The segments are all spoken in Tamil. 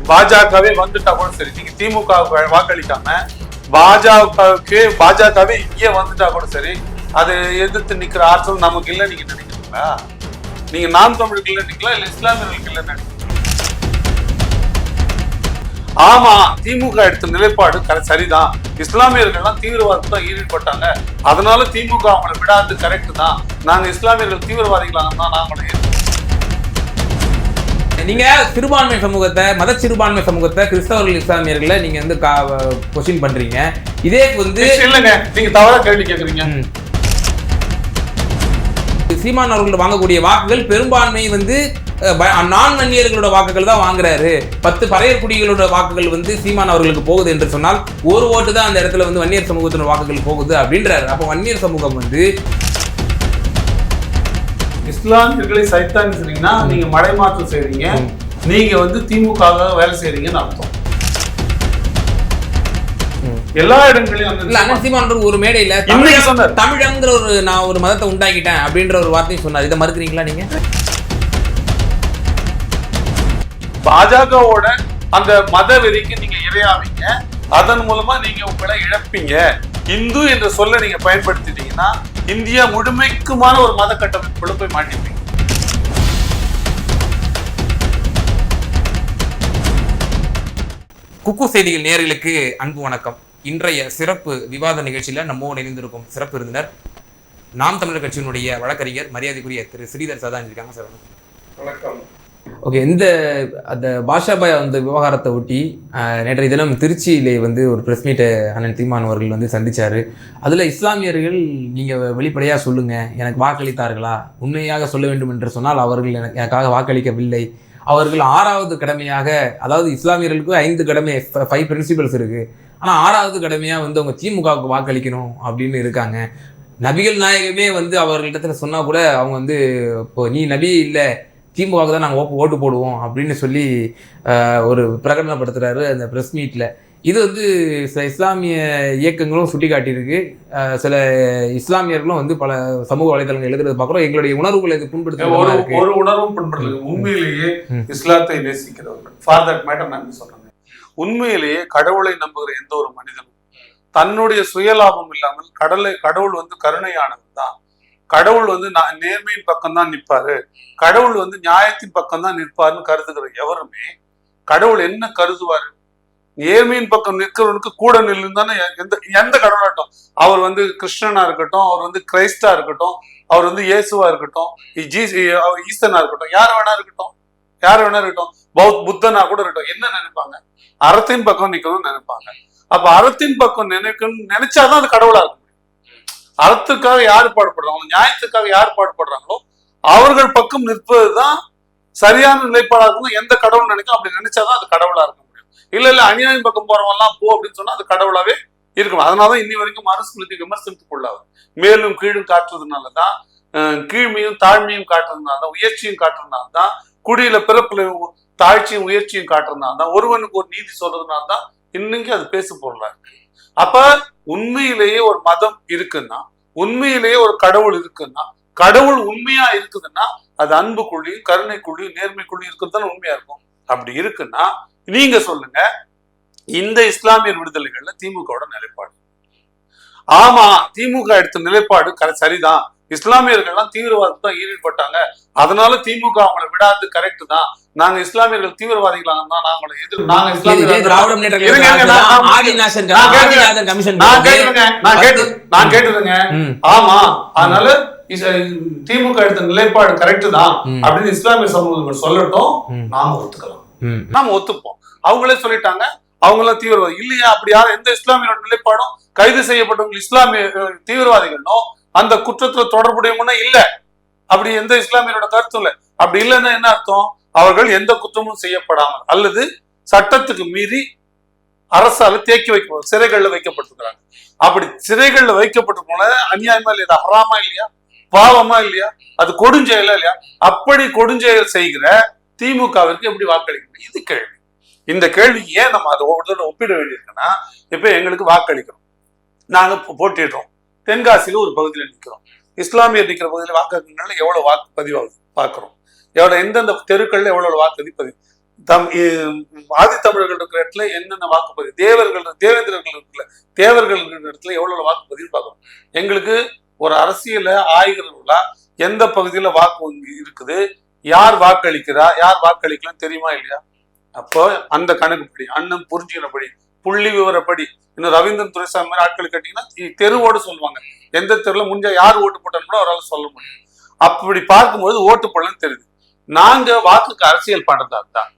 பாஜகவே வந்துட்டா கூட சரி, நீங்க திமுக வாக்களிக்காம பாஜகவே இங்கே வந்துட்டா கூட சரி, அதை எதிர்த்து நிக்கிற ஆற்றல் நமக்கு இல்லை நீங்க நினைக்கிறீங்களா? நீங்க நாம் தமிழுக்கு இல்லை நிக்கலாம், இல்ல இஸ்லாமியர்களுக்கு இல்லை நினைக்கிறீங்க? ஆமா, திமுக எடுத்த நிலைப்பாடு சரிதான். இஸ்லாமியர்கள்லாம் தீவிரவாதத்தை தான் ஈடுபட்டாங்க, அதனால திமுக அவங்களை விடாது கரெக்ட் தான். நாங்க இஸ்லாமியர்கள் தீவிரவாதிகளாக தான் நாங்களே. நீங்க சிறுபான்மை சமூகத்தை, மத சிறுபான்மை சமூகத்தை, கிறிஸ்தவர்கள், இஸ்லாமியர்களை நீங்க வந்து கொஸ்டின் பண்றீங்க. இதே வந்து இல்லங்க, நீங்க தவறா கேள்வி கேக்குறீங்க. சீமான் அவர்கள் வாங்கக்கூடிய வாக்குகள் பெரும்பான்மை வந்து நான் வன்னியர்களோட வாக்குகள் தான் வாங்குறாரு. 10 பறையர் குடிகளோட வாக்குகள் வந்து சீமான் அவர்களுக்கு போகுது என்று சொன்னால் ஒரு ஓட்டு தான் அந்த இடத்துல வந்து வன்னியர் சமூகத்தினோட வாக்குகள் போகுது அப்படின்றாரு. அப்போ வன்னியர் சமூகம் வந்து இஸ்லாமியர்களை சைத்தான் சொன்னீங்கன்னா நீங்க மடைமாற்றம் செய்றீங்க, நீங்க வந்து திமுக வேலை செய்றீங்கன்னு அர்த்தம். எல்லா இடங்களையும் ஒரு மேடையில தமிழங்கிற நான் ஒரு மதத்தை உண்டாக்கிட்டேன் அப்படின்ற ஒரு வார்த்தையை சொன்னார். இதை மறுக்கிறீங்களா நீங்க? பாஜகவோட அந்த மத வெறிக்கு நீங்க இரையாவீங்க, அதன் மூலமா நீங்க உங்களை இழப்பீங்க. இந்து என்ற சொல்ல நீங்க பயன்படுத்திட்டீங்கன்னா இந்தியா முழுமைக்குமான ஒரு மத கட்டமைப்புக்குள்ள போய் மாட்டிப்பீங்க. குக்கு செய்திகள் நேயர்களுக்கு அன்பு வணக்கம். இன்றைய சிறப்பு விவாத நிகழ்ச்சியில நம்மோடு இணைந்திருக்கும் சிறப்பு விருந்தினர் நாம் தமிழர் கட்சியினுடைய வழக்கறிஞர் மரியாதைக்குரிய திரு ஸ்ரீதர் சதா இருக்காங்க. சார் வணக்கம். ஓகே, அந்த பாஷாபாய் அந்த விவகாரத்தை ஒட்டி நேற்றைய தினம் திருச்சியிலே வந்து ஒரு ப்ரெஸ் மீட்டை அண்ணன் தீமான் அவர்கள் வந்து சந்திச்சாரு. அதில் இஸ்லாமியர்கள் நீங்கள் வெளிப்படையாக சொல்லுங்கள், எனக்கு வாக்களித்தார்களா? உண்மையாக சொல்ல வேண்டும் என்று சொன்னால் அவர்கள் எனக்காக வாக்களிக்கவில்லை. அவர்கள் 6வது கடமையாக, அதாவது இஸ்லாமியர்களுக்கு 5 கடமை, 5 பிரின்சிபல்ஸ் இருக்குது, ஆனால் 6வது கடமையாக வந்து அவங்க திமுகவுக்கு வாக்களிக்கணும் அப்படின்னு இருக்காங்க. நபிகள் நாயகமே வந்து அவர்களிடத்துல சொன்னால் கூட அவங்க வந்து இப்போ நீ நபி இல்லை, திமுகவுக்கு தான் நாங்கள் ஓட்டு போடுவோம் அப்படின்னு சொல்லி ஒரு பிரகடனப்படுத்துகிறாரு அந்த ப்ரெஸ் மீட்டில். இது வந்து சில இஸ்லாமிய இயக்கங்களும் சுட்டி காட்டியிருக்கு. சில இஸ்லாமியர்களும் வந்து பல சமூக வலைதளங்கள் எழுதுறது பார்க்குறோம். எங்களுடைய உணர்வுகளை இது புண்படுத்த ஒரு உணர்வும் புண்படுறது. உண்மையிலேயே இஸ்லாத்தை நேசிக்கிறவர்கள், ஃபார் தட் மேட்டர் நான் சொல்றேன், உண்மையிலேயே கடவுளை நம்புகிற எந்த ஒரு மனிதனும் தன்னுடைய சுயலாபம் இல்லாமல் கடவுள் வந்து கருணையானவர் தான். கடவுள் வந்து நேர்மையின் பக்கம் தான் நிற்பாரு, கடவுள் வந்து நியாயத்தின் பக்கம் தான் நிற்பாருன்னு கருதுகிற எவருமே கடவுள் என்ன கருதுவாரு? நேர்மையின் பக்கம் நிற்கிறவனுக்கு கூட நில்லுன்னு தானே எந்த கடவுளாட்டம். அவர் வந்து கிருஷ்ணனா இருக்கட்டும், அவர் வந்து கிரைஸ்டா இருக்கட்டும், அவர் வந்து இயேசுவா இருக்கட்டும், ஈஸ்டனா இருக்கட்டும், யார் வேணா இருக்கட்டும், புத்தனா கூட இருக்கட்டும், என்ன நினைப்பாங்க? அறத்தின் பக்கம் நிக்கணும்னு நினைப்பாங்க. அப்ப அறத்தின் பக்கம் நினைச்சாதான் அது கடவுளா இருக்கும். அறத்துக்காக யார் பாடுபடுறாங்களோ, நியாயத்துக்காக யார் பாடுபடுறாங்களோ அவர்கள் பக்கம் நிற்பதுதான் சரியான நிலைப்பாடா இருக்கும். எந்த கடவுள் நினைக்கும் அப்படி நினைச்சாதான் அது கடவுளா இருக்க முடியும். இல்ல அநியாயம் பக்கம் போறவங்கலாம் போ அப்படின்னு சொன்னா அது கடவுளாவே இருக்கணும். அதனாலதான் இன்னி வரைக்கும் மனுஸ்மிருதி விமர்சனத்துக்குள்ளாது. மேலும் கீழும் காட்டுறதுனாலதான், கீழ்மையும் தாழ்மையும் காட்டுறதுனாலதான், உயர்ச்சியும் காட்டுறதுனால்தான், குடியில பிறப்புல தாழ்ச்சியும் உயர்ச்சியும் காட்டுறதுனால்தான், ஒருவனுக்கு ஒரு நீதி சொல்றதுனால்தான் இன்னைக்கு அது பேசு பொருளா இருக்கு. அப்ப உண்மையிலேயே ஒரு மதம் இருக்குன்னா, உண்மையிலேயே ஒரு கடவுள் இருக்குன்னா, கடவுள் உண்மையா இருக்குதுன்னா அது அன்புக்குள்ளியும் கருணைக்குள்ளியும் நேர்மைக்குள்ளியும் இருக்கிறது உண்மையா இருக்கும். அப்படி இருக்குன்னா நீங்க சொல்லுங்க, இந்த இஸ்லாமியர் விடுதலைகள்ல திமுகவோட நிலைப்பாடு. ஆமா, திமுக எடுத்த நிலைப்பாடு சரிதான். இஸ்லாமியர்கள்லாம் தீவிரவாதத்தை தான் ஈடுபட்டாங்க, அதனால திமுக அவங்களை விடாது கரெக்ட் தான். நாங்க இஸ்லாமியர்கள் தீவிரவாதிகளாக தான் நாங்கள எதிர்ப்பு. நான் கேட்டுருங்க. ஆமா, அதனால திமுக எடுத்த நிலைப்பாடு கரெக்ட் தான் அப்படின்னு இஸ்லாமிய சமூகங்கள் சொல்லட்டும், நாம ஒத்துக்கலாம், நாம ஒத்துப்போம். அவங்களே சொல்லிட்டாங்க அவங்களாம் தீவிரவாதி இல்லையா? அப்படி யாரும் எந்த இஸ்லாமியரோட நிலைப்பாடும் கைது செய்யப்பட்டவங்க இஸ்லாமிய தீவிரவாதிகளும் அந்த குற்றத்துல தொடர்புடையவங்கன்னா இல்ல, அப்படி எந்த இஸ்லாமியரோட கருத்தும் இல்லை. அப்படி இல்லைன்னா என்ன அர்த்தம்? அவர்கள் எந்த குற்றமும் செய்யப்படாமல் அல்லது சட்டத்துக்கு மீறி அரசால தேக்கி வைக்க சிறைகள்ல வைக்கப்பட்டிருக்கிறாங்க. அப்படி சிறைகள்ல வைக்கப்பட்டிருக்கோம்ல, அநியாயமா இல்லையா? ஹராமா இல்லையா? பாவமா இல்லையா? அது கொடுஞ்செயலா இல்லையா? அப்படி கொடுஞ்செயல் செய்கிற திமுகவிற்கு எப்படி வாக்களிக்கணும்? இது கேள்வி. இந்த கேள்வி ஏன் நம்ம அதை ஒப்பிட வேண்டியிருக்குன்னா, இப்ப எங்களுக்கு வாக்களிக்கிறோம், நாங்க போட்டிடுறோம், தென்காசியில ஒரு பகுதியில் நிற்கிறோம், இஸ்லாமியர் நிற்கிற பகுதியில் வாக்குகள்ல எவ்வளவு வாக்கு பதிவாகுது பாக்குறோம், எவ்வளவு எந்தெந்த தெருக்கள்ல எவ்வளவு வாக்குறுதி பதிவு. ஆதித்தமிழர்கள் இருக்கிற இடத்துல என்னென்ன வாக்குப்பதிவு, தேவேந்திரர்கள் இருக்குல்ல, தேவர்கள் இருக்கிற இடத்துல எவ்வளவு வாக்குப்பதிவு பார்க்கணும். எங்களுக்கு ஒரு அரசியல ஆய்கிறவர்களா எந்த பகுதியில வாக்கு வங்கி இருக்குது, யார் வாக்களிக்கிறா யார் வாக்களிக்கலாம் தெரியுமா இல்லையா? அப்போ அந்த கணக்குப்படி, அண்ணன் புரிஞ்சுக்கிறபடி, புள்ளி விவரப்படி, இன்னும் ரவீந்திரன் துரைசாமி மாதிரி ஆட்கள் கேட்டீங்கன்னா தெருவோடு சொல்லுவாங்க, எந்த தெருல முடிஞ்சா யார் ஓட்டு போட்டான்னு கூட அவரால் சொல்ல முடியும். அப்படி பார்க்கும்போது ஓட்டு போடலன்னு தெரியுது. நாங்க வாக்குக்கு அரசியல் பண்றதா தான்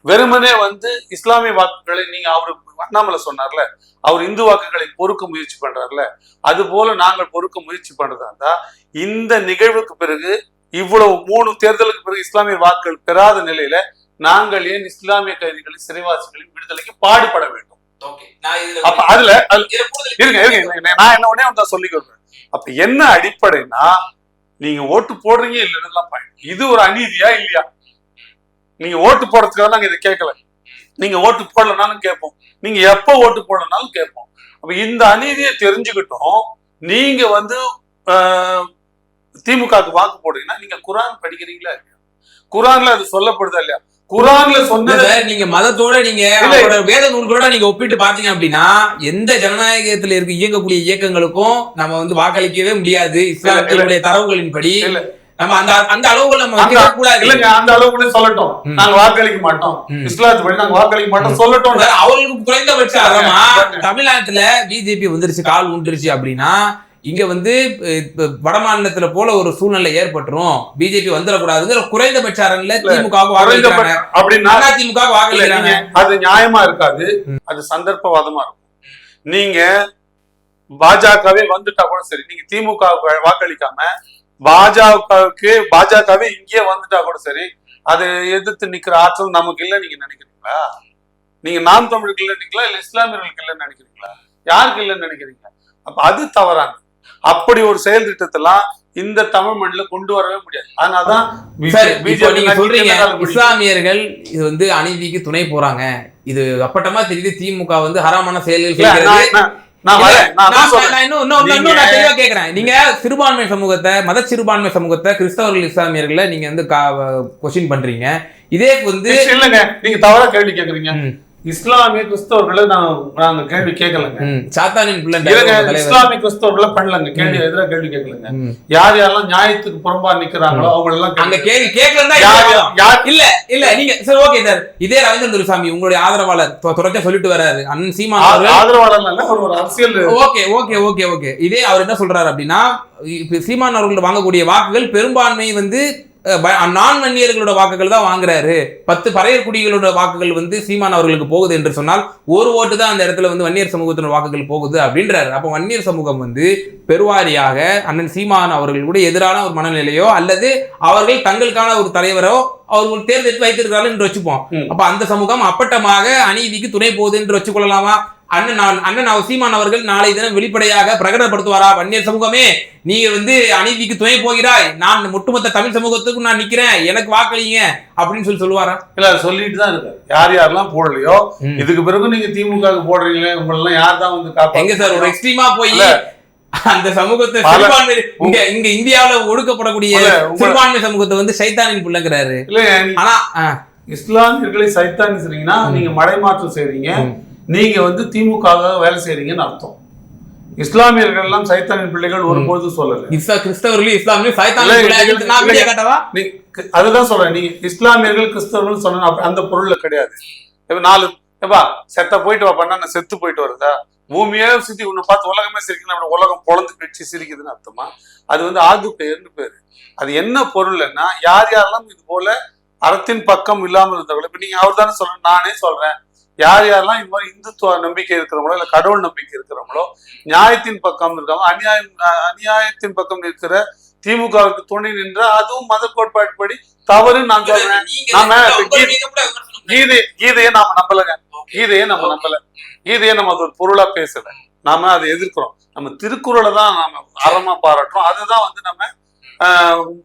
வெறுமனே இஸ்லாமிய வாக்குகளை, நீங்க அவரு அண்ணாமலை சொன்னார்ல, அவர் இந்து வாக்குகளை பொறுக்க முயற்சி பண்றாருல, அது போல நாங்கள் பொறுக்க முயற்சி பண்றதா இருந்தா இந்த நிகழ்வுக்கு பிறகு, இவ்வளவு 3 தேர்தலுக்கு பிறகு இஸ்லாமிய வாக்குகள் பெறாத நிலையில நாங்கள் ஏன் இஸ்லாமிய கைதிகளின் சிறைவாசிகளின் விடுதலைக்கு பாடுபட வேண்டும்? அப்ப அதுல இருங்க நான் என்ன உடனே சொல்லிக்கிறேன். அப்ப என்ன அடிப்படைனா, நீங்க ஓட்டு போடுறீங்க இல்லைன்னா இது ஒரு அநீதியா இல்லையா? நீங்க ஓட்டு போடுறதுக்காக நாங்க இதை கேட்கல, நீங்க ஓட்டு போடலனாலும் கேட்போம், நீங்க எப்ப ஓட்டு போடலனாலும் கேட்போம். அப்ப இந்த அநீதியை தெரிஞ்சுக்கிட்டோம். நீங்க திமுகவுக்கு வாக்கு போடுறீங்கன்னா நீங்க குரான் படிக்கிறீங்களா இல்லையா? குரான்ல அது சொல்லப்படுதா இல்லையா? குரான்ல சொன்னத நீங்க மதத்தோட, நீங்க வேத நூல்களோட நீங்க ஒப்பிட்டு பாத்தீங்க அப்படின்னா, எந்த ஜனநாயகத்துல இயங்கக்கூடிய இயக்கங்களுக்கும் நம்ம வாக்களிக்கவே முடியாது. இஸ்லாமிய தரவுகளின்படி நம்ம அந்த அளவுகள் நம்ம கூடாது. இல்லங்க, அந்த அளவுக்கு சொல்லட்டும், நாங்க வாக்களிக்க மாட்டோம், இஸ்லாத்துப்படி நாங்க வாக்களிக்க மாட்டோம் சொல்லட்டும். அவங்களுக்கு குறைந்தபட்ச தமிழ்நாட்டுல பிஜேபி வந்துருச்சு, கால் ஊன்றுச்சு அப்படின்னா, இங்க வட மாநிலத்துல போல ஒரு சூழ்நிலை ஏற்பட்டுரும், பிஜேபி வந்துடக்கூடாதுங்கிற குறைந்தபட்ச அரண்ல திமுக அப்படின்னா திமுக வாக்களிக்கிறாங்க. அது நியாயமா இருக்காது, அது சந்தர்ப்பவாதமா இருக்கும். நீங்க பாஜகவே வந்துட்டா கூட சரி, நீங்க திமுக வாக்களிக்காம பாஜகவே இங்கே வந்துட்டா கூட சரி, அதை எதிர்த்து நிக்கிற ஆற்றல் நமக்கு இல்லை நீங்க நினைக்கிறீங்களா? நீங்க நாம் தமிழுக்கு இல்லை நினைக்கலாம், இல்ல இஸ்லாமியர்களுக்கு இல்லைன்னு நினைக்கிறீங்களா? யாருக்கு இல்லைன்னு நினைக்கிறீங்க? அப்ப அது தவறாங்க. அப்படி ஒரு செயல் திட்டத்தெல்லாம் இந்த தமிழ் மண்ணில கொண்டு வரவே முடியாது. அதனாலதான் இஸ்லாமியர்கள் இது அநீதிக்கு துணை போறாங்க, இது அப்பட்டமா தெரியுது, திமுக ஹராமான செயல்கள். நீங்க சிறுபான்மை சமூகத்தை, மத சிறுபான்மை சமூகத்தை, கிறிஸ்தவர்கள், இஸ்லாமியர்களை நீங்க கொஸ்டின் பண்றீங்க. இதே இல்லங்க, நீங்க தவறா கேள்வி கேக்குறீங்க. இஸ்லாமிய கிறிஸ்தவர்களை நாங்க கேள்வி கேட்கலங்க. சாத்தானின் பிள்ளை இஸ்லாமிய கிறிஸ்தவர்களை பண்ணலங்க, கேள்வி எதிராக கேள்வி கேட்கலங்க. யார் யாரெல்லாம் நியாயத்துக்கு புறம்பா நிக்கிறாங்களோ அவங்க எல்லாம் அங்க கேள்வி கேட்கல. இல்ல நீங்க சரி, ஓகே சார். இதே ரவீந்திரன் துரைசாமி உங்களுடைய ஆதரவாளர் தொடர்ச்சியா சொல்லிட்டு வராரு, அண்ணன் சீமான் ஆதரவாளர் ஒரு அரசியல். ஓகே ஓகே ஓகே ஓகே இதே அவர் என்ன சொல்றாரு அப்படின்னா, சீமான் அவர்கள் வாங்கக்கூடிய வாக்குகள் பெரும்பான்மை நான் வன்னியர்களோட வாக்குகள் தான் வாங்குறாரு, 10 பறையர் குடிகளோட வாக்குகள் சீமான் அவர்களுக்கு போகுது என்று சொன்னால், ஒரு ஓட்டு தான் அந்த இடத்துல வன்னியர் சமூகத்தினோட வாக்குகள் போகுது அப்படின்றாரு. அப்ப வன்னியர் சமூகம் பெருவாரியாக அண்ணன் சீமான் அவர்களுடைய எதிரான ஒரு மனநிலையோ அல்லது அவர்கள் தங்களுக்கான ஒரு தலைவரோ அவர்கள் தேர்ந்தெடுத்து வைத்திருக்கிறார்கள் என்று வச்சுப்போம். அப்ப அந்த சமூகம் அப்பட்டமாக அநீதிக்கு துணை போகுது என்று வச்சுக்கொள்ளலாமா? அண்ணன் சீமான் அவர்கள் நாளை தினம் வெளிப்படையாக பிரகடனப்படுத்துவாரா, வன்னியர் சமூகமே நீங்க அநீதிக்கு துணை போகிறாய், நான் ஒட்டுமொத்த தமிழ் சமூகத்துக்கும் நான் நிக்கிறேன், எனக்கு வாக்களிங்க அப்படின்னு சொல்லுவாரா? இல்ல, சொல்லிட்டு தான் இருக்காரு. யார் யாரெல்லாம் போடலையோ, இதுக்கு பிறகு நீங்க திமுக போடுறீங்களே, உங்களெல்லாம் யார் தான் எங்க சார் ஒரு எக்ஸ்ட்ரீமா போய் அந்த சமூகத்தை இங்க இந்தியாவில ஒடுக்கப்படக்கூடிய சிறுபான்மை சமூகத்தை சைத்தானின் பிள்ளைங்கிறாரு. ஆனா இஸ்லாமியர்களை சைத்தானி செய்றீங்கன்னா நீங்க மடைமாற்றம் செய்றீங்க, நீங்க திமுக வேலை செய்றீங்கன்னு அர்த்தம். இஸ்லாமியர்கள் எல்லாம் சைத்தானின் பிள்ளைகள் ஒருபோது சொல்லல. கிறிஸ்தவர்கள் இஸ்லாமியர் சைத்தானின் அதுதான் சொல்றேன். நீங்க இஸ்லாமியர்கள் கிறிஸ்தவர்கள் சொன்ன அந்த பொருள்ல கிடையாது. 4 செத்த போயிட்டு வா பண்ணா நான் செத்து போயிட்டு வருதா? பூமியே சுத்தி உன்னை பார்த்து உலகமே சிரிக்கணும், உலகம் பொழந்து கட்சி சிரிக்குதுன்னு அர்த்தமா? அது ஆது பெயர்னு பேரு. அது என்ன பொருள்னா, யார் யாரெல்லாம் இது போல அறத்தின் பக்கம் இல்லாமல் இருந்தவர்கள், இப்ப நீங்க அவர் தானே சொல்றேன், நானே சொல்றேன், யார் யாரெல்லாம் இந்த மாதிரி இந்துத்துவ நம்பிக்கை இருக்கிறவங்களோ இல்ல கடவுள் நம்பிக்கை இருக்கிறவங்களோ, நியாயத்தின் பக்கம் இருக்காங்க, அநியாயத்தின் பக்கம் இருக்கிற திமுகவுக்கு துணை நின்ற அதுவும் மத கோட்பாட்டுப்படி தவறுன்னு நான் சொல்றேன். கீதையை நாம நம்பலங்க, கீதையை நம்ம நம்பல, கீதையை நம்ம அது ஒரு பொருளா பேசல, நாம அதை எதிர்க்கிறோம். நம்ம திருக்குறளை தான் நாம அறமா பாராட்டுறோம். அதுதான் நம்ம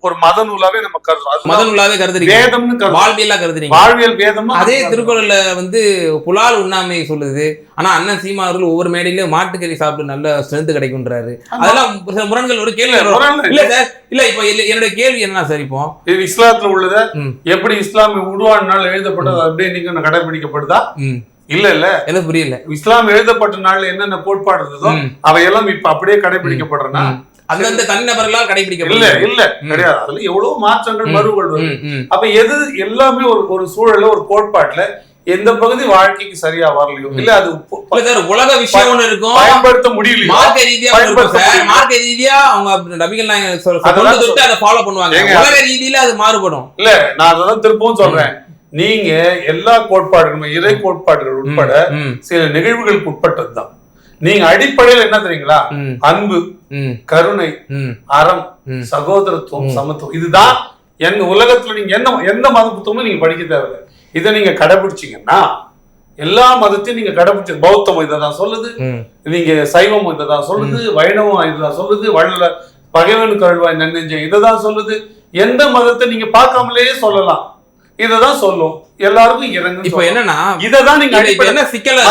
ஒரு மத நூலாவே நம்ம கருதுறோம். மத நூலாவே கருதுறீங்க, வேதம்னு வாழ்வியலா கருதுறீங்க. வாழ்வியல் வேதம். அதே திருக்குறள்ல வந்து புலால் உண்ணாமை சொல்லுது. ஆனா அண்ணன் சீமா அவர்கள் ஒவ்வொரு மேடையிலும் மாட்டுக்கறி சாப்பிட்டு நல்ல ஸ்ட்ரென்த் கிடைக்கும்ன்றாரு. அதெல்லாம் சில முரண்கள் ஒரு கேள்வி இல்ல சார். இல்ல இப்ப என்னுடைய கேள்வி என்ன சார், இப்போ இஸ்லாத்துல உள்ளத எப்படி இஸ்லாம் உருவான எழுதப்பட்டது அப்படியே நீங்க கடைபிடிக்கப்படுதா? இல்ல எனக்கு புரியல. இஸ்லாம் எழுதப்பட்ட நாள்ல என்னென்ன கோட்பாடு இருந்ததோ அவையெல்லாம் இப்ப அப்படியே கடைபிடிக்கப்படுறனா? அந்தந்த தனிநபர்களால் கடைபிடிக்க இல்ல கிடையாது. அதுல எவ்வளவு மாற்றங்கள் மறுகள் வரும். அப்ப எது எல்லாமே ஒரு சூழல்ல ஒரு கோட்பாட்டுல எந்த பகுதி வாழ்க்கைக்கு சரியா வரலையோ இல்ல அது உலக விஷயம் ஒண்ணு இருக்கும், பயன்படுத்த முடியல. மார்க்க ரீதியா அவங்க நபிகள் நாயகம் அதை ஃபாலோ பண்ணுவாங்க. உலக ரீதியில அது மாறுபடும். இல்ல நான் அதான் திருப்பவும் சொல்றேன். நீங்க எல்லா கோட்பாடுகளும் இறை கோட்பாடுகள் உட்பட சில நிகழ்வுகளுக்கு உட்பட்டதுதான். நீங்க அடிப்படையில் என்ன தெரியுங்களா? அன்பு, கருணை, அறம், சகோதரத்துவம், சமத்துவம். இதுதான் எங்க உலகத்துல நீங்க எந்த மதத்துவமும் நீங்க படிக்க தேவையில்லை. இதை நீங்க கடைபிடிச்சீங்கன்னா எல்லா மதத்தையும் நீங்க கடைபிடிச்ச பௌத்தம் இதைதான் சொல்லுது, நீங்க சைவம் இதைதான் சொல்லுது, வைணவம் இதுதான் சொல்லுது, வள்ளல பகைவன் கழுவாய் நன்னெஞ்ச இதைதான் சொல்லுது. எந்த மதத்தை நீங்க பார்க்காமலேயே சொல்லலாம், இததான் சொல்லும். எல்லாருக்கும் இறங்கு. இப்ப என்னன்னா இததான் நீங்க என்ன சிக்கலா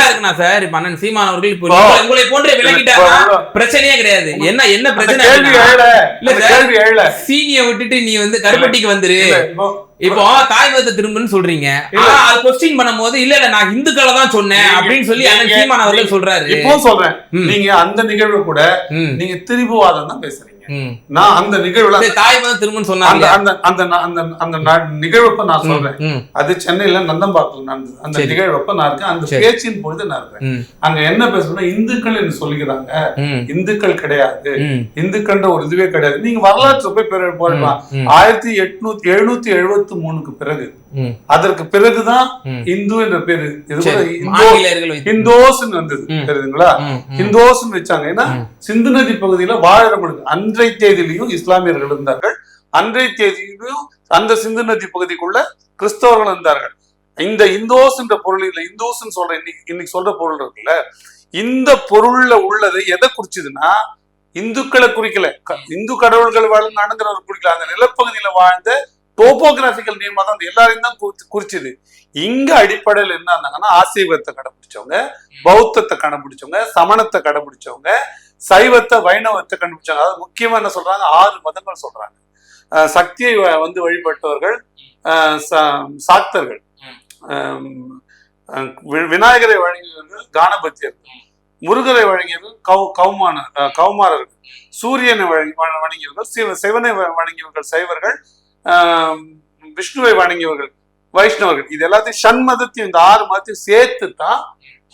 இருக்குன்னா சார், இப்ப அண்ணன் சீமான் அவர்கள் இப்போ உங்களை போன்ற விளக்கிட்டாங்க, பிரச்சனையே கிடையாது. என்ன பிரச்சனை? சீனியை விட்டுட்டு நீ வந்து கருப்பட்டிக்கு வந்துரு, இப்போ தாய் மதத்தை திரும்புன்னு சொல்றீங்க. ஆனா அது கொஸ்டின் பண்ணும்போது இல்ல நான் இந்துக்களை தான் சொன்னேன் அப்படின்னு சொல்லி அண்ணன் சீமான் அவர்கள் சொல்றாரு. இப்போ சொல்றேன், நீங்க அந்த நிகழ்வு கூட நீங்க திரிபுவாதம் தான் பேசுறீங்க. நான் அந்த நிகழ்வுல தாய் மதம் திரும்புன்னு சொன்னாங்க. அந்த நிகழ்வப்ப நான் சொல்றேன், அது சென்னையில நந்தம்பாக்கத்துல நடந்தது. அந்த நிகழ்வப்ப நான் இருக்கேன், அந்த பேச்சின் பொழுது நான் இருக்கேன். அங்க என்ன பேசணும்னா இந்துக்கள் என்று சொல்லிக்கிறாங்க, இந்துக்கள் கிடையாது, இந்துக்கள்ன்ற ஒரு இதுவே கிடையாது. நீங்க வரலாற்று போய் போயிடலாம். 1773க்கு பிறகு, அதற்கு பிறகுதான் இந்து என்ற பேரு ஹிந்தோஸ் வந்தது. தெரியுதுங்களா? ஹிந்தோஸ் வச்சாங்க. ஏன்னா சிந்து நதி பகுதியில வாழறவங்களுக்கு அன்றைய தேதியிலையும் இஸ்லாமியர்கள் இருந்தார்கள், அன்றைய தேதியிலும் அந்த சிந்து நதி பகுதிக்குள்ள கிறிஸ்தவர்கள் இருந்தார்கள். இந்த இந்தோஸ் என்ற பொருள் இல்ல, இந்தோஸ் சொல்ற இன்னைக்கு சொல்ற பொருள் இருக்குல்ல, இந்த பொருள்ல உள்ளது எதை குறிச்சதுன்னா இந்துக்களை குறிக்கல, இந்து கடவுள்கள் வாழ்ந்தாங்கிறவர் குறிக்கல, அந்த நிலப்பகுதியில வாழ்ந்த டோபோகிராபிக்கல் நேமா தான் எல்லாரையும் தான் குறிச்சது. இங்க அடிப்படையில் என்ன இருந்தாங்கன்னா ஆசீவத்தை கடைபிடிச்சவங்க, பௌத்தத்தை கடைபிடிச்சவங்க, சமணத்தை கடைபிடிச்சவங்க, சைவத்தை வைணவத்தை கண்டுபிடிச்சாங்க. அதாவது முக்கியமா என்ன சொல்றாங்க, 6 மதங்கள் சொல்றாங்க. சக்தியை வந்து வழிபட்டவர்கள் சாக்தர்கள், விநாயகரை வழங்கியவர்கள் கானபத்தியர்கள், முருகரை வழங்கியவர்கள் கௌமாரர்கள், சூரியனை வணங்கியவர்கள் சிவனை வணங்கியவர்கள் சைவர்கள், விஷ்ணுவை வணங்கியவர்கள் வைஷ்ணவர்கள். இது எல்லாத்தையும் ஷண்மதத்தையும் இந்த 6 மதத்தையும் சேர்த்து தான்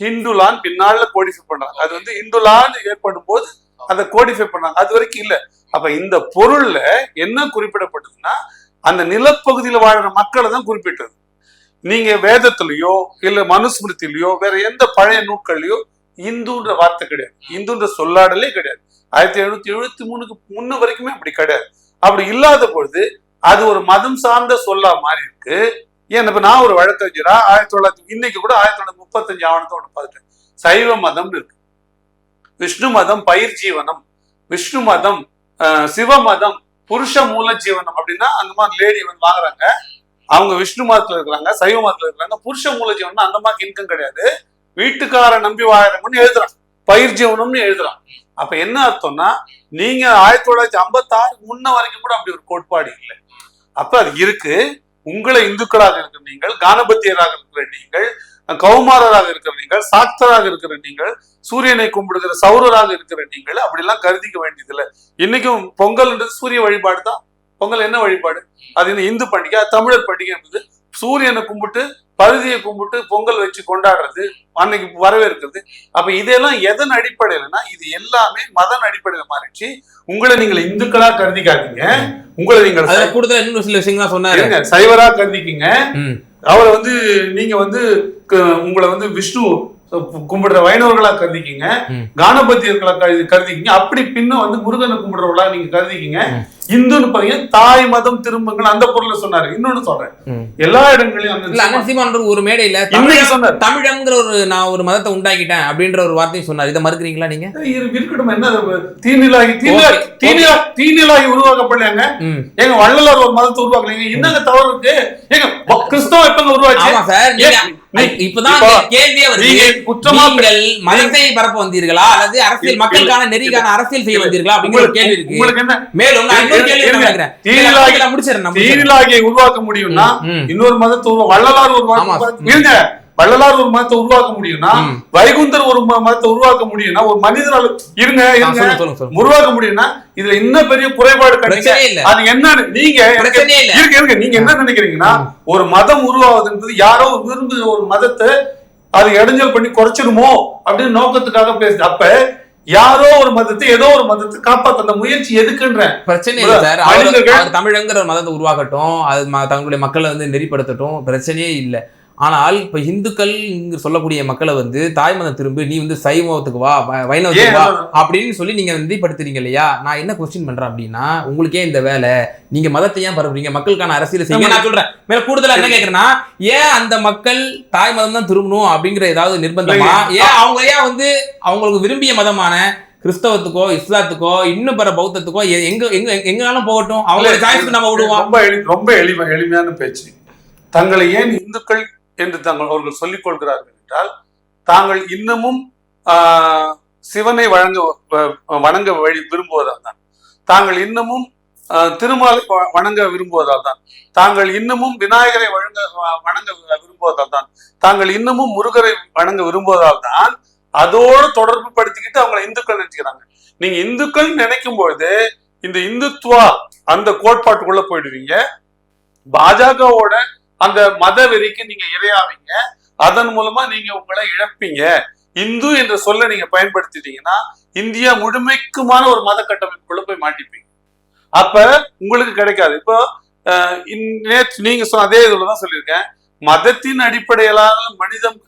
ஹிந்துலான் பின்னால கோடிஃபை பண்றாங்க. அது வந்து ஹிந்துலான் ஏற்படும் போது அதை கோடிஃபை பண்ணாங்க, அது வரைக்கும் இல்ல. அப்ப இந்த பொருள்ல என்ன குறிப்பிடப்பட்டதுன்னா அந்த நிலப்பகுதியில வாழ்ற மக்களை தான் குறிப்பிட்டது. நீங்க வேதத்திலயோ இல்ல மனுஸ்மிருதியிலயோ வேற எந்த பழைய நூட்கள்லயோ இந்துன்ற வார்த்தை கிடையாது, இந்துன்ற சொல்லாடலே கிடையாது. 1773க்கு முன்ன வரைக்குமே அப்படி கிடையாது. அப்படி இல்லாத பொழுது அது ஒரு மதம் சார்ந்த சொல்லா மாறி இருக்கு. ஏன் இப்ப நான் ஒரு வழக்கறிஞரா 1900 இன்னைக்கு கூட 1935 ஆவணத்தை ஒண்ணு பார்த்துட்டேன். சைவ மதம் இருக்கு, விஷ்ணு மதம் பயிர் ஜீவனம், விஷ்ணு மதம் சிவ மதம் புருஷ மூல ஜீவனம். அப்படின்னா அந்த மாதிரி லேடி வந்து வாங்குறாங்க, அவங்க விஷ்ணு மதத்துல இருக்கிறாங்க, சைவ மதத்துல இருக்கிறாங்க. புருஷ மூல ஜீவனம் அந்த மாதிரி இன்கம் கிடையாது, வீட்டுக்கார நம்பி வாழறவங்கன்னு எழுதுறான், பயிர் ஜீவனம்னு எழுதுறான். அப்ப என்ன அர்த்தம்னா நீங்க 1956 முன்ன வரைக்கும் கூட அப்படி ஒரு கோட்பாடு இல்லை. அப்ப அது இருக்கு. உங்களை இந்துக்களாக இருக்கிற நீங்கள், கானபத்தியராக இருக்கிற நீங்கள், கௌமாரராக இருக்கிற நீங்கள், சாக்தராக இருக்கிற நீங்கள், சூரியனை கும்பிடுகிற சௌரராக இருக்கிற நீங்கள் அப்படிலாம் கருதிக்க வேண்டியதில்லை. இன்னைக்கும் பொங்கல்ன்றது சூரிய வழிபாடு தான். பொங்கல் என்ன வழிபாடு? அது என்ன இந்து பண்டிகை, தமிழர் பண்டிகை என்பது சூரியனை கும்பிட்டு பருதியை கும்பிட்டு பொங்கல் வச்சு கொண்டாடுறது, அன்னைக்கு வரவேற்கிறது. அப்ப இதெல்லாம் எதன் அடிப்படையிலன்னா இது எல்லாமே மதன் அடிப்படையில மாறிடுச்சு. உங்களை நீங்கள் இந்துக்களா கருதிக்காதீங்க, உங்களை நீங்கள் கூடுதல் இன்னும் சில விஷயங்களா சொன்னாங்க சைவரா கருதிக்கிங்க. அவரை வந்து நீங்க வந்து உங்களை வந்து விஷ்ணு கும்பிடுற வைணவர்களா கருதிக்கிங்க, கானபத்தியர்களா கருதிக்கிங்க. அப்படி பின்ன வந்து முருகனை கும்பிடுறவர்களா நீங்க கருதிக்கிங்க. இந்துன்னு பாத்தீங்கன்னா தாய் மதம் திரும்புங்கள் அந்த பொருளை சொன்னாரு. இன்னொன்னு சொல்றேன், எல்லா இடங்களையும் ஒரு மேடையில சொன்னார் தமிழங்கிற நான் ஒரு மதத்தை உண்டாக்கிட்டேன் அப்படின்ற ஒரு வார்த்தையும் சொன்னார். இதை மறுக்கிறீங்களா நீங்க? இருக்கட்டும், என்ன தீநிலாகி உருவாக்கப்படலையாங்க? எங்க வள்ளலார் ஒரு மதத்தை உருவாக்கலைங்க, என்னங்க தவறு இருக்கு? எங்க கிறிஸ்தவம் எப்பங்க உருவாச்சு? இப்பதான் கேள்வியே வருது, நீங்கள் மதத்தை பரப்ப வந்தீர்களா அல்லது அரசியல் மக்களுக்கான நெறிக்கான அரசியல் செய்ய வந்தீர்களா அப்படிங்கிற ஒரு கேள்வி இருக்கு. மேலும் தீநிலாகியை உருவாக்க முடியும்னா இன்னொரு மதத்தை வள்ளலார் வள்ளலார் ஒரு மதத்தை உருவாக்க முடியும்னா, வைகுந்தர் ஒரு மதத்தை உருவாக்க முடியும்னா, ஒரு மனிதனால் உருவாக்க முடியும்னா, இதுல இன்னும் பெரிய குறைபாடு கிடையாது. அது என்னன்னு நீங்க நீங்க என்ன நினைக்கிறீங்கன்னா, ஒரு மதம் உருவாவதுன்றது யாரோ விரும்புகிற ஒரு மதத்தை அது இடைஞ்சல் பண்ணி குறைச்சிருமோ அப்படின்னு நோக்கத்துக்காக பேசுது. அப்ப யாரோ ஒரு மதத்தை ஏதோ ஒரு மதத்தை காப்பாத்த அந்த முயற்சி எதுக்குன்ற பிரச்சனை இல்லை சார். தமிழங்கிற ஒரு மதத்தை உருவாக்கட்டும், அது தங்களுடைய மக்களை வந்து நெறிப்படுத்தட்டும், பிரச்சனையே இல்லை. ஆனால் இப்ப இந்துக்கள் இங்க சொல்லக்கூடிய மக்களை வந்து தாய் மதம் திரும்பி, நீ வந்து சைவத்துக்கு வா, வைணவத்துக்கு வா அப்படின்னு சொல்லி நீங்க நெறிப்படுத்துறீங்க இல்லையா? நான் என்ன கொஸ்டின் பண்றேன் அப்படின்னா, உங்களுக்கே இந்த வேலை, நீங்க மதத்தை ஏன் பரப்புறீங்க? மக்களுக்கான அரசியல் செய்ய நான் சொல்றேன். மேல கூடுதலா என்ன கேக்குறேன்னா, ஏன் அந்த மக்கள் தாய் மதம் தான் திரும்பணும் அப்படிங்கிற ஏதாவது நிர்பந்தமா? ஏன் அவங்க ஏன் வந்து அவங்களுக்கு விரும்பிய மதமான கிறிஸ்தவத்துக்கோ இஸ்லாத்துக்கோ இன்னும் பிற பௌத்தத்துக்கோ எங்கனாலும் போகட்டும், அவங்களோட சாய்ஸ்க்கு நம்ம விடுவோம். ரொம்ப எளிமையான பேச்சு. தங்களை ஏன் இந்துக்கள் என்று அவர்கள் சொல்லிக் கொள்கிறார்கள் என்றால், தாங்கள் இன்னமும் சிவனை வணங்க விரும்புவதால் தான், தாங்கள் இன்னமும் திருமாலை வணங்க விரும்புவதால் தான், தாங்கள் இன்னமும் விநாயகரை வணங்க விரும்புவதால் தான், தாங்கள் இன்னமும் முருகரை வணங்க விரும்புவதால் தான் அதோடு தொடர்பு படுத்திக்கிட்டு அவங்களை இந்துக்கள் நினைச்சுக்கிறாங்க. நீங்க இந்துக்கள் நினைக்கும் பொழுது இந்த இந்துத்துவா அந்த கோட்பாட்டுக்குள்ள போயிடுவீங்க. பாஜகவோட அந்த மத வெறிக்கு நீங்க இரையாவீங்க. அதன் மூலமா நீங்க உங்களை இழப்பீங்க. இந்து என்ற சொல்ல நீங்க பயன்படுத்திட்டீங்கன்னா இந்தியா முழுமைக்குமான ஒரு மத கட்டமைப்புக்குள்ள போய் மாட்டிப்பீங்க. அப்ப உங்களுக்கு கிடைக்காது. இப்போ நேற்று நீங்க சொன்ன அதே இதுலதான் சொல்லியிருக்கேன், மதத்தின் அடிப்படையிலான மனிதம்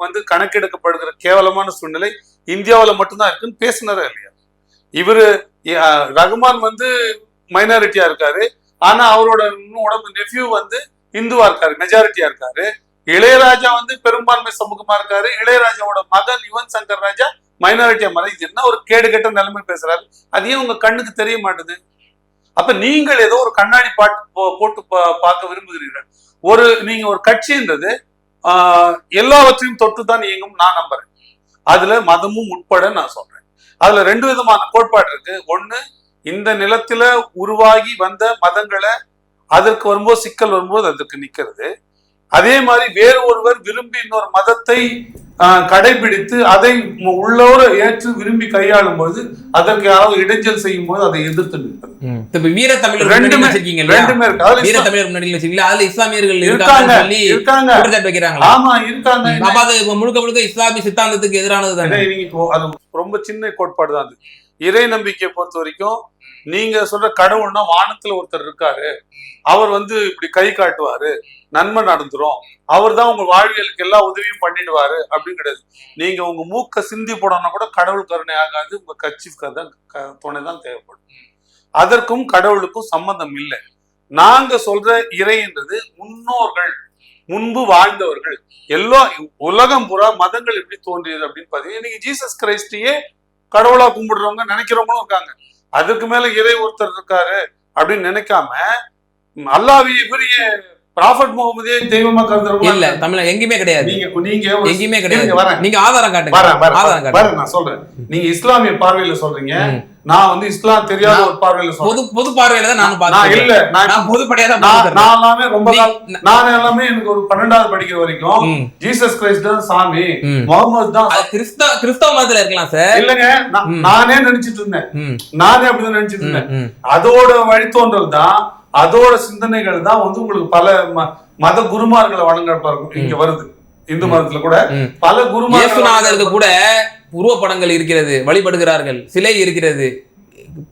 வந்து கணக்கெடுக்கப்படுகிற கேவலமான சூழ்நிலை இந்தியாவில் மட்டும்தான் இருக்குன்னு பேசினாரா இல்லையா? இவரு ரகுமான் வந்து மைனாரிட்டியா இருக்காரு, ஆனா அவரோட உடம்பு நெஃப்யூ வந்து இந்துவா இருக்காரு, மெஜாரிட்டியா இருக்காரு. இளையராஜா வந்து பெரும்பான்மை சமூகமா இருக்காரு, இளையராஜாவோட மகன் யுவன் சங்கர் ராஜா மைனாரிட்டியா மாறி. இது என்ன ஒரு கேடு கெட்ட நிலைமை பேசுறாரு? அது ஏன் உங்க கண்ணுக்கு தெரிய மாட்டுது? அப்ப நீங்கள் ஏதோ ஒரு கண்ணாடி போட்டு பார்க்க விரும்புகிறீர்கள். நீங்க ஒரு கட்சின்றது எல்லாவற்றையும் தொட்டுதான் இயங்கும் நான் நம்புறேன். அதுல மதமும் உட்பட நான் சொல்றேன். அதுல 2 விதமான கோட்பாடு இருக்கு. ஒண்ணு, இந்த நிலத்துல உருவாகி வந்த மதங்களை அதற்கு வரும்போது சிக்கல் வரும்போது அதற்கு நிக்கிறது. அதே மாதிரி வேறு ஒருவர் விரும்பி இன்னொரு மதத்தை கடைபிடித்து அதை உள்ளோர ஏற்று விரும்பி கையாளும் போது அதற்கு யாராவது இடைஞ்சல் செய்யும் போது அதை எதிர்த்து நிற்பது. வீர தமிழர் ரெண்டுமே இஸ்லாமியர்கள் இருக்காங்க. ஆமா இருக்காங்க. முழுக்க முழுக்க இஸ்லாமிய சித்தாந்தத்துக்கு எதிரானது தானே. அது ரொம்ப சின்ன கோட்பாடு தான். அது இறை நம்பிக்கையை பொறுத்த வரைக்கும் நீங்க சொல்ற கடவுள்னா வானத்துல ஒருத்தர் இருக்காரு, அவர் வந்து இப்படி கை காட்டுவாரு, நன்மை நடந்துரும், அவர் தான் உங்க வாழ்வியலுக்கு எல்லா உதவியும் பண்ணிடுவாரு அப்படின்னு கிடையாது. நீங்க உங்க மூக்க சிந்தி போடணும்னா கூட கடவுள் கருணை ஆகாது, உங்க கட்சி துணை தான் தேவைப்படும். அதற்கும் கடவுளுக்கும் சம்பந்தம் இல்லை. நாங்க சொல்ற இறைன்றது முன்னோர்கள், முன்பு வாழ்ந்தவர்கள். எல்லா உலகம் புறா மதங்கள் எப்படி தோன்றியது அப்படின்னு பாத்தீங்கன்னா, இன்னைக்கு ஜீசஸ் கிரைஸ்டையே கடவுளா கும்பிடுறவங்க நினைக்கிறவங்களும் இருக்காங்க. அதுக்கு மேல இறை ஒருத்தர் இருக்காரு அப்படின்னு நினைக்காம அல்லாஹ்வை பெரிய ப்ராஃபட் முகமதே தெய்வமா கருதுறவங்க இல்ல. தமிழ்ல எங்கேயுமே கிடையாது. நீங்க எங்கேயுமே கிடையாது. நீங்க ஆதாரம் காட்டுங்க. நான் சொல்றேன். நீங்க இஸ்லாமிய பார்வையில சொல்றீங்க, நான் வந்து இஸ்லாம் தெரியாத ஒரு பார்வையில சொல்றேன். பொது பார்வையில தான் நான் பார்த்தேன். இல்ல நான் பொதுப்படையா தான் நான் எல்லாமே ரொம்ப நான் எல்லாமே எனக்கு ஒரு 12வது படிக்கிற வரைக்கும் ஜீசஸ் கிரைஸ்ட் தான் சாமி, முகமது தான் கிறிஸ்தவ மதத்துல இருக்கலாம் சார். இல்லங்க, நானே நினைச்சிட்டு இருந்தேன். நானே அப்படிதான் நினைச்சிட்டு இருந்தேன். அதோட வழித்தோன்றல் தான், அதோட சிந்தனைகள் தான் வந்து உங்களுக்கு பல மத குருமார்களை வழங்கப்படும். இங்க வருது இந்து மதத்துல கூட பல குருமார்கள் கூட உருவப்படங்கள் இருக்கிறது, வழிபடுகிறார்கள், சிலை இருக்கிறது.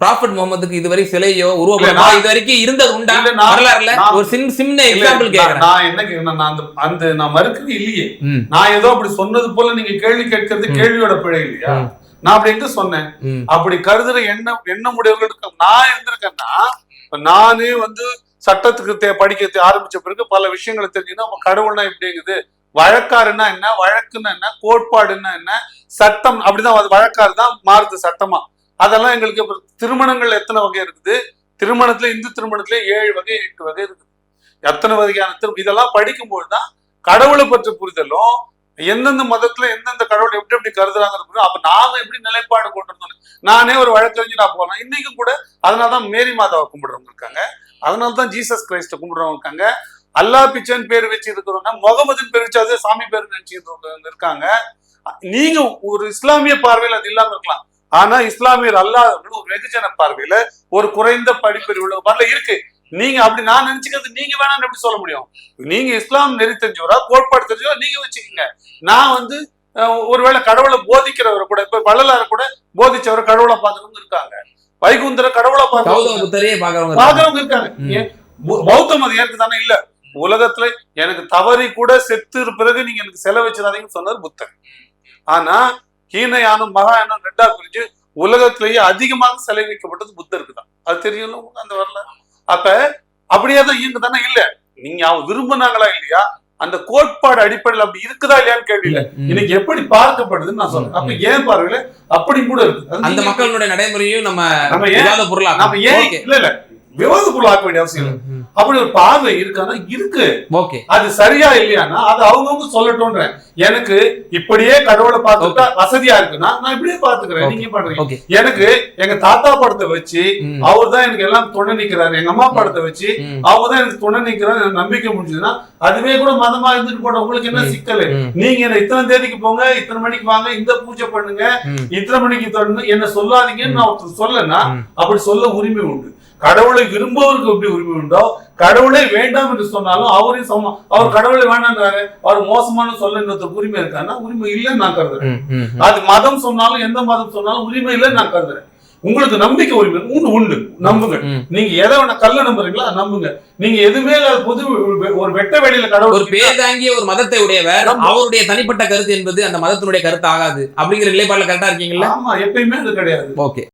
ப்ராஃபட் முகமதுக்கு இதுவரை சிலையோ உருவப்படம் இது வரைக்கும் இருந்தது உண்டா? வரலாறுல ஒரு சின்ன எக்ஸாம்பிள் கேக்குறேன். நான் என்ன கேக்குறேன், நான் மறுக்கவே இல்லையே. நான் ஏதோ அப்படி சொன்னது போல நீங்க கேள்வி கேட்கறது கேள்வியோட பிழை இல்லையா? நான் அப்படி எங்க சொன்னேன்? அப்படி கருதுற எண்ணம் உடையவர்களுக்கு நான் இருந்திருக்கேன்னா இப்ப நானே வந்து சட்டத்துக்கு படிக்க ஆரம்பிச்ச பிறகு பல விஷயங்களை தெரிஞ்சுன்னா அப்ப கடவுள்னா எப்படி இருக்குது, வழக்காறுன்னா என்ன, வழக்குன்னா என்ன, கோட்பாடுன்னா என்ன, சட்டம் அப்படிதான் அது வழக்காறு தான் மாறுது சட்டமா. அதெல்லாம் எங்களுக்கு திருமணங்கள் எத்தனை வகை இருக்குது, திருமணத்துல இந்து திருமணத்துல 7 வகை 8 வகை இருக்குது, எத்தனை வகையான இதெல்லாம் படிக்கும்போது தான் கடவுளை பற்றி புரிதலும் எந்தெந்த மதத்துல எந்தெந்த கடவுளை எப்படி எப்படி கருதுறாங்க. அப்ப நாம எப்படி நிலைப்பாடு கொண்டு வந்தோம். நானே ஒரு வழக்கறிஞரா போனேன். இன்னைக்கும் கூட அதனாலதான் மேரி மாதாவை கும்பிடுறவங்க இருக்காங்க, அதனாலதான் ஜீசஸ் கிரைஸ்ட கும்பிடுறவங்க இருக்காங்க, அல்லா பிச்சன் பேர் வச்சு இருக்கிறவங்க, முகமதுன்னு பேர் வச்சு அதே சாமி பேர் நினைச்சுக்கிறவங்க இருக்காங்க. நீங்க ஒரு இஸ்லாமிய பார்வையில் அது இல்லாம இருக்கலாம், ஆனா இஸ்லாமியர் அல்லாதவர்கள் ஒரு வெகுஜன பார்வையில ஒரு குறைந்த படிப்பறிவுள்ள வரல இருக்கு. நீங்க அப்படி நான் நினைச்சுக்கிறது நீங்க வேணாம்னு எப்படி சொல்ல முடியும். நீங்க இஸ்லாம் நெறி தெரிஞ்சவரா கோட்பாடு தெரிஞ்சவரா நீங்க வச்சுக்கோங்க. நான் வந்து ஒருவேளை கடவுளை போதிக்கிறவரை கூட, இப்ப வள்ளலார கூட போதிச்சவரை கடவுளை பார்க்கறவங்க இருக்காங்க, வைகுந்தர கடவுளை பார்க்கறவங்க இருக்காங்க. பௌத்த மதம் ஏற்குதானே இல்ல. உலகத்துல எனக்கு தவறி கூட செத்து பிறகு நீங்க எனக்கு செலவச்சிடாதீங்கன்னு சொன்னார் புத்தர். ஆனா ஹீனயானம் மகாயானம் 2ஆ பிரிஞ்சு உலகத்திலேயே அதிகமாக செலவழிக்கப்பட்டது புத்தருக்கு தான். அது தெரியும் அந்த வரல. அப்ப அப்படியே தான் இயங்கு தானே இல்ல. நீங்க அவங்க விரும்பினாங்களா இல்லையா, அந்த கோட்பாடு அடிப்படையில் அப்படி இருக்குதா இல்லையான்னு கேள்வி இல்ல, இன்னைக்கு எப்படி பார்க்கப்படுதுன்னு நான் சொல்றேன். அப்ப ஏன் பார்வையில அப்படி கூட இருக்கு. அந்த மக்களுடைய நடைமுறையும் நம்ம ஏன் இல்ல விவாத பொருளாக்க வேண்டிய அவசியம் இல்லை. அப்படி ஒரு பார்வை இருக்கானா இருக்கு. அது சரியா இல்லையானா அது அவங்கவுங்க சொல்லட்டும். எனக்கு இப்படியே கடவுளை பார்த்துட்டா வசதியா இருக்குன்னா நான் இப்படியே பாத்துக்கிறேன், நீங்க பண்றீங்க. எனக்கு எங்க தாத்தா படத்தை வச்சு அவர் தான் எனக்கு எல்லாம் துணை நிக்கிறாரு, எங்க அம்மா படத்தை வச்சு அவங்க தான் எனக்கு துணை நிக்கிறாரு நம்பிக்கை முடிஞ்சதுன்னா அதுவே கூட மதமா இருந்துட்டு போட உங்களுக்கு என்ன சிக்கல். நீங்க என்ன இத்தனை தேதிக்கு போங்க, இத்தனை மணிக்கு வாங்க, இந்த பூஜை பண்ணுங்க, இத்தனை மணிக்கு தொடர்ந்து என்ன சொல்லாதீங்கன்னு நான் ஒருத்தர் சொல்லனா அப்படி சொல்ல உரிமை உண்டு. கடவுளை விரும்புவதற்கு எப்படி உரிமை உண்டோ, கடவுளை வேண்டாம் என்று சொன்னாலும் அவரையும் சமம். அவர் கடவுளை வேண்டான்றாரு, அவர் மோசமான சொல்ல உரிமை இருக்கான்னா உரிமை இல்லைன்னு நான் கருதுறேன். அது மதம் சொன்னாலும் எந்த மதம் சொன்னாலும் உரிமை இல்லைன்னு நான் கருதுறேன். உங்களுக்கு நம்பிக்கை உரிமை உண்டு, நம்புங்க. நீங்க எதை வேணா கல்ல நம்புறீங்களா நம்புங்க. நீங்க எதுவுமே பொது ஒரு வெட்ட வெளியில கடவுள் ஒரு பேர் தாங்கிய ஒரு மதத்தை உடையவர், அவருடைய தனிப்பட்ட கருத்து என்பது அந்த மதத்தினுடைய கருத்து ஆகாது அப்படிங்கிற நிலைப்பாடுல கரெக்டா இருக்கீங்களா? ஆமா, எப்பயுமே அது கிடையாது. ஓகே.